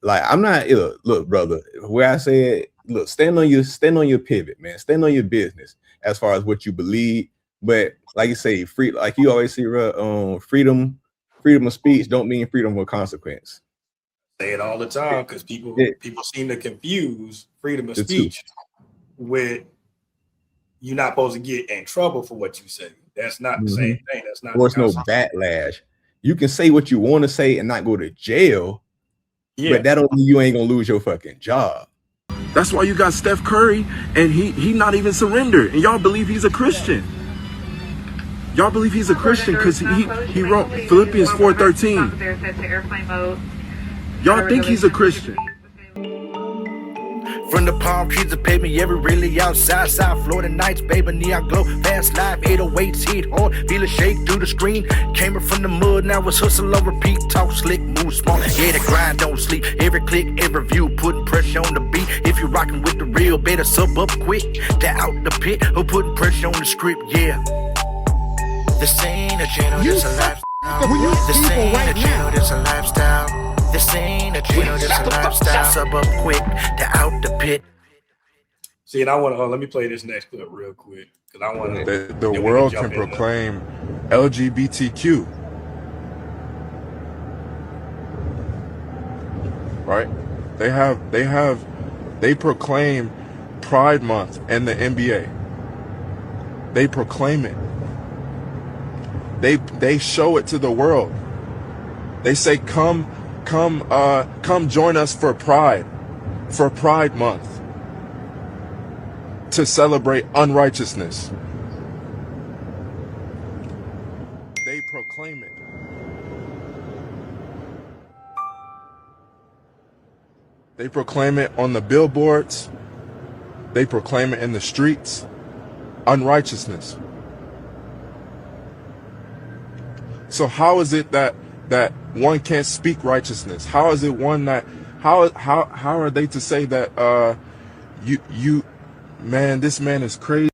like I'm not look, brother. Where I said, look, stand on your pivot, man. Stand on your business as far as what you believe. But like you say, free, like you always see, freedom of speech don't mean freedom of consequence. Say it all the time because It, people seem to confuse freedom of the two, speech with you're not supposed to get in trouble for what you say. That's not the same hmm thing. That's not or the it's no concept. backlash. You can say what you want to say and not go to jail, Yeah. but that don't mean you ain't gonna lose your fucking job. That's why you got Steph Curry, and he not even surrendered, and y'all believe he's a Christian. Y'all believe he's a Christian because he wrote Philippians 4:13. Y'all think he's a Christian. From the palm trees to pavement, yeah, we really outside. South Florida nights, baby, neon glow. Fast life, 808s, hit hard. Feel a shake through the screen. Came up from the mud, now it's hustle on repeat. Talk slick, move small. Yeah, the grind don't sleep. Every click, every view, putting pressure on the beat. If you're rocking with the real, better sub up quick. To out the pit, or putting pressure on the script, yeah. This ain't a channel, this a lifestyle. This ain't a channel, this a lifestyle. This ain't a channel, this a lifestyle. Sub up quick, to out the pit. See, and I want to let me play this next clip real quick because I want to. The world can proclaim LGBTQ, right? They proclaim Pride Month and the NBA. They proclaim it. They show it to the world. They say, come join us for Pride Month, to celebrate unrighteousness. They proclaim it. They proclaim it on the billboards. They proclaim it in the streets. Unrighteousness. So how is it that one can't speak righteousness? How is it one that how are they to say that you man, this man is crazy?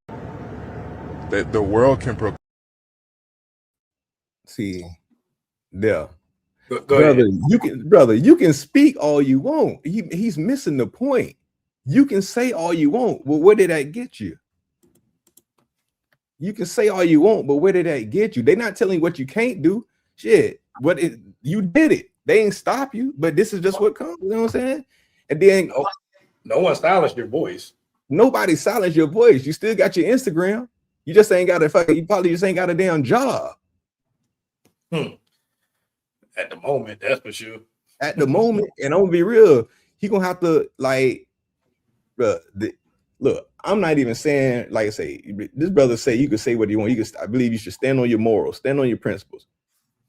That the world can See, yeah. Go Brother, ahead. you can speak all you want. He's missing the point. You can say all you want, but where did that get you? You can say all you want, but where did that get you? They're not telling you what you can't do. Shit, you did it. They ain't stop you, but this is just what comes. You know what I'm saying? And then no one silenced your voice. Nobody silenced your voice. You still got your Instagram. You just ain't got you probably just ain't got a damn job. At the moment, that's for sure. At the moment, and I'm gonna be real, he gonna have to look. I'm not even saying, like I say, this brother say you can say what you want. I believe you should stand on your morals, stand on your principles.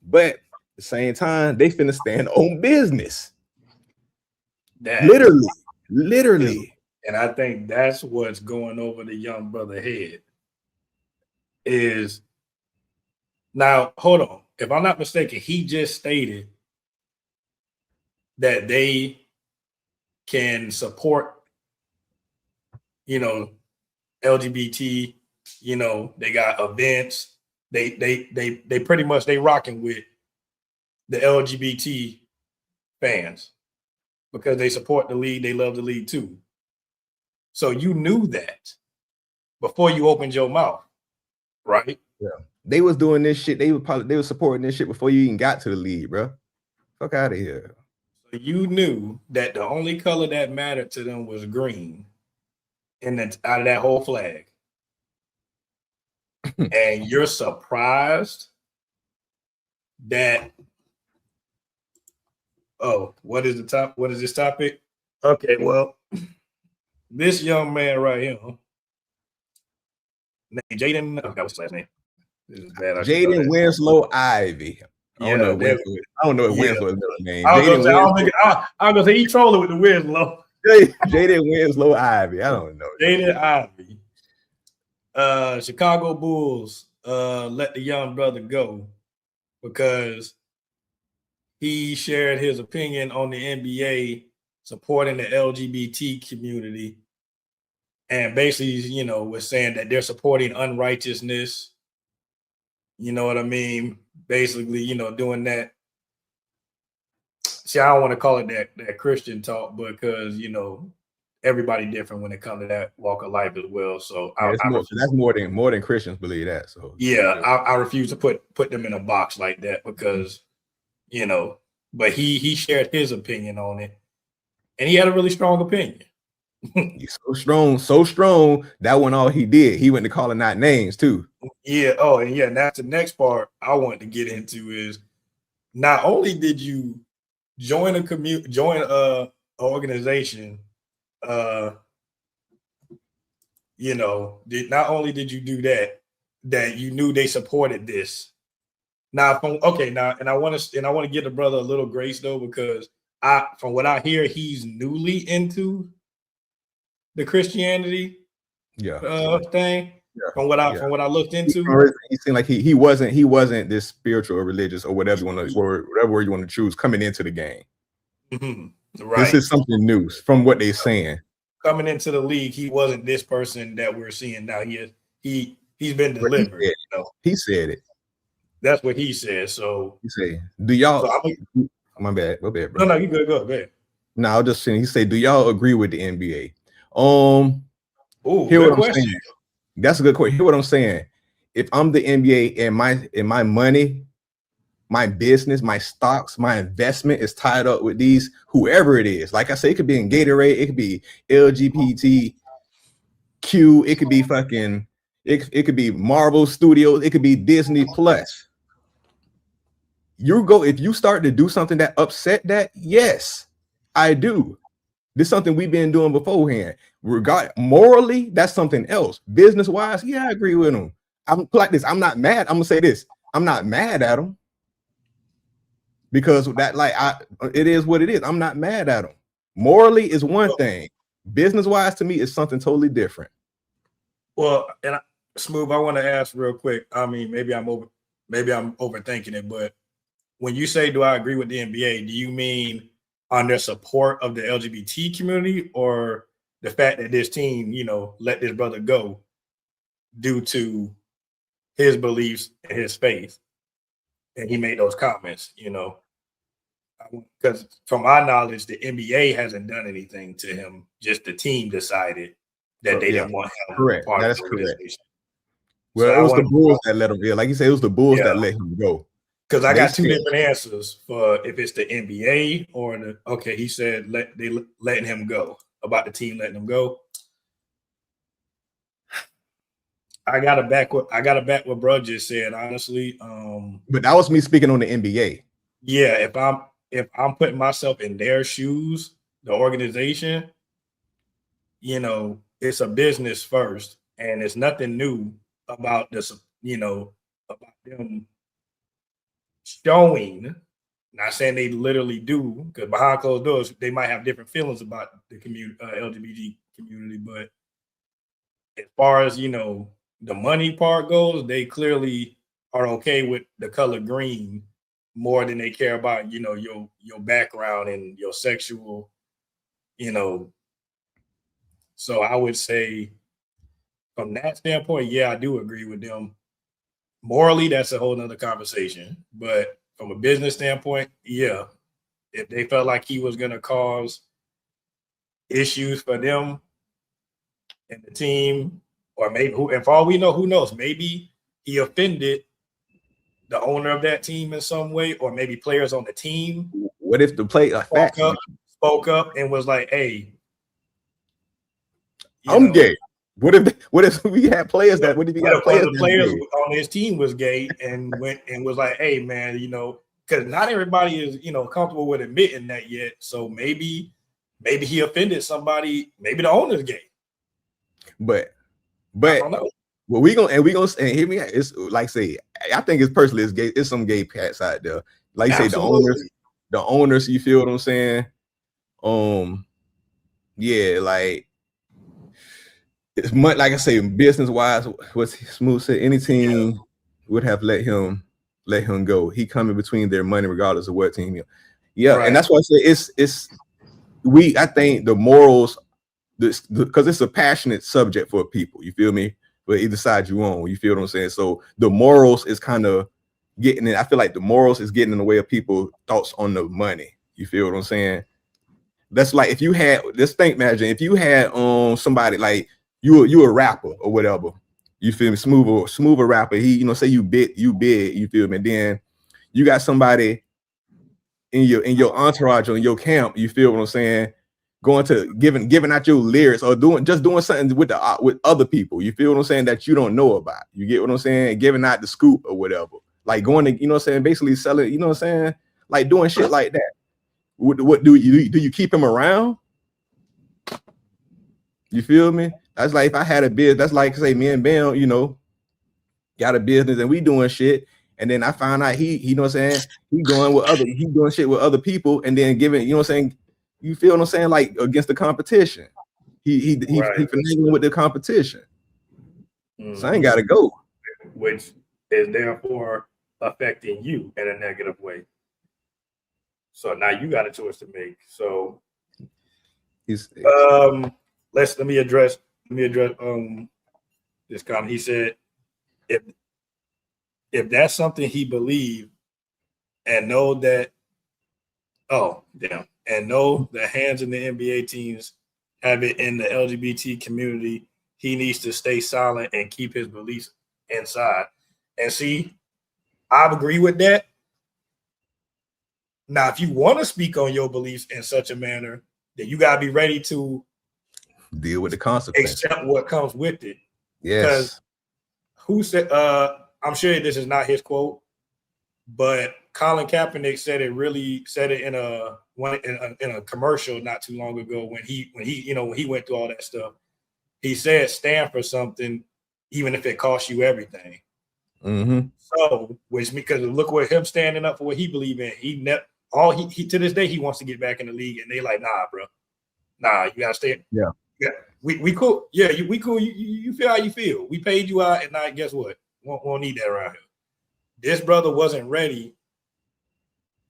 But at the same time, they finna stand on business. Literally. And I think that's what's going over the young brother head. Is now, hold on. If I'm not mistaken, he just stated that they can support, LGBT, they got events. They pretty much they rocking with the LGBT fans because they support the league, they love the league too. So you knew that before you opened your mouth, right? Yeah. They was doing this shit. They were supporting this shit before you even got to the league, bro. Fuck out of here. So you knew that the only color that mattered to them was green, and then out of that whole flag. And you're surprised that what is this topic? Okay, well, this young man right here, named Jaden, I forgot what's his last name. Jaden Winslow Ivey. I don't know what Winslow's name. I was gonna say he trolling with the Winslow. Jaden Winslow Ivey. I don't know. Jaden Ivey. Chicago Bulls let the young brother go because he shared his opinion on the NBA supporting the LGBT community, and basically, was saying that they're supporting unrighteousness. You know what I mean? Basically, doing that. see, I don't want to call it that Christian talk because everybody different when it comes to that walk of life as well. So Yeah, that's more than Christians believe that. So yeah, I refuse to put them in a box like that because but he shared his opinion on it, and he had a really strong opinion. He's so strong that one all he did. He went to calling out names too. Yeah. Oh, and yeah, and that's the next part I wanted to get into is not only did you join a organization, not only did you do that you knew they supported this. Now, and I want to give the brother a little grace though, because from what I hear, he's newly into the Christianity thing. Yeah. From what I looked into, he seemed like he wasn't this spiritual or religious or whatever word you want to choose coming into the game. Mm-hmm. Right. This is something new from what they're saying. Coming into the league, he wasn't this person that we're seeing now. He's been delivered. He said it. That's what he said. So he say, "Do y'all?" So my bad, bro. No, you good. Go ahead. No, I was just saying. He said, "Do y'all agree with the NBA?" Good question. Saying. That's a good question. Hear what I'm saying. If I'm the NBA and my money, my business, my stocks, my investment is tied up with these, whoever it is. Like I say, it could be in Gatorade, it could be LGBTQ, it could be fucking, it could be Marvel Studios, it could be Disney Plus. If you start to do something that upset that, yes, I do. This is something we've been doing beforehand. Morally, that's something else. Business-wise, yeah, I agree with him. I'm like this. I'm not mad. I'm gonna say this. I'm not mad at him because it is what it is. I'm not mad at him. Morally is one thing. Business-wise, to me, is something totally different. Well, and Smooth, I want to ask real quick. I mean, maybe I'm overthinking it, but when you say, "Do I agree with the NBA?" Do you mean on their support of the LGBT community, or the fact that this team, let this brother go due to his beliefs and his faith, and he made those comments? Because from my knowledge, the NBA hasn't done anything to him. Just the team decided that they didn't want him. Correct. Part that is of the correct. Well, it was the Bulls that let him. Yeah, like you said, it was the Bulls that let him go. Because I got two different answers for if it's the NBA or he said letting him go, about the team letting him go. I gotta back what bro just said, honestly. But that was me speaking on the NBA. Yeah, if I'm putting myself in their shoes, the organization, it's a business first, and it's nothing new about this, about them showing, not saying they literally do, because behind closed doors they might have different feelings about the community, LGBT community, but as far as the money part goes, they clearly are okay with the color green more than they care about your background and your sexual, so I would say from that standpoint, yeah, I do agree with them. Morally, that's a whole nother conversation. But from a business standpoint, yeah, if they felt like he was going to cause issues for them and the team, or maybe, and for all we know, who knows, maybe he offended the owner of that team in some way, or maybe players on the team. What if the player spoke up and was like, "Hey, I'm gay." What if we had players that? What if we got players? The players on his team was gay and went and was like, "Hey, man, because not everybody is comfortable with admitting that yet. So maybe he offended somebody. Maybe the owner's gay." But I don't know. Well, we gonna hear me. It's like say, I think it's personally it's gay. It's some gay cats out there. Like you say, the owners. You feel what I'm saying? Yeah, like. It's much like I say, business wise, what Smooth said, any team would have let him go. He come in between their money regardless of what team. Yeah, right. And that's why I say I think the morals, because it's a passionate subject for people. You feel me? But either side you on, you feel what I'm saying? So the morals is kind of getting in. I feel like the morals is getting in the way of people's thoughts on the money. You feel what I'm saying? That's like if you had this thing, imagine if you had somebody like you a rapper or whatever. You feel me? Smoother rapper. He, you know, say you big, you feel me? And then you got somebody in your entourage or in your camp, you feel what I'm saying? Going to giving out your lyrics or doing something with other people. You feel what I'm saying? That you don't know about. You get what I'm saying? Giving out the scoop or whatever. Like going to, you know what I'm saying, basically selling, you know what I'm saying? Like doing shit like that. What do you keep him around? You feel me? That's like if I had a business, that's like say me and Bam, you know, got a business and we doing shit. And then I found out he you know what I'm saying, he doing shit with other people and then giving, you know what I'm saying? You feel what I'm saying? Like against the competition. He finagling with the competition. So I ain't gotta go. Which is therefore affecting you in a negative way. So now you got a choice to make. So let me address this comment. He said if that's something he believed and know that and know the hands in the NBA teams have it in the LGBT community, he needs to stay silent and keep his beliefs inside. And see, I agree with that. Now, if you want to speak on your beliefs in such a manner, then you gotta be ready to deal with the consequences. Accept what comes with it. Yes. Because who said? I'm sure this is not his quote, but Colin Kaepernick said it in a commercial not too long ago when he went through all that stuff. He said, "Stand for something, even if it costs you everything." Mm-hmm. So, because look what him standing up for what he believe in. He to this day he wants to get back in the league, and they like, nah, bro, nah, you gotta stay. Yeah. We cool. Yeah, we cool. You feel how you feel. We paid you out, and now guess what? Won't need that around here. This brother wasn't ready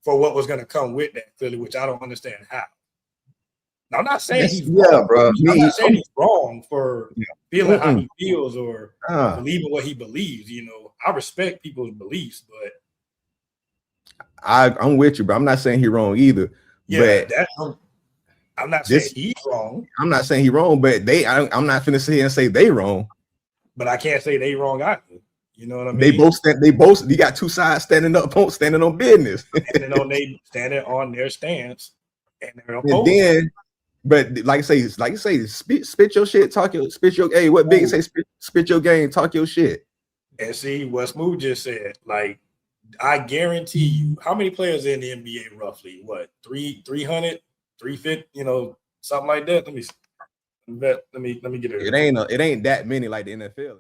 for what was going to come with that, clearly, which I don't understand how. Now, I'm not saying he's wrong. Bro. I'm not saying he's wrong for feeling how he feels or believing what he believes. You know, I respect people's beliefs, but I'm with you, bro. I'm not saying he's wrong either. Yeah, I'm not saying he's wrong. I'm not saying he's wrong, but I'm not finna sit here and say they wrong. But I can't say they wrong either. You know what I mean? They both. You got two sides standing on business, standing on their stance, and they're opposed. And then, but like I say, spit your shit, spit your. Hey, what Big say? Spit your game, talk your shit. And see what Smooth just said. Like, I guarantee you, how many players in the NBA roughly? What 300, 350? You know, something like that. Let me get it. It ain't that many like the NFL.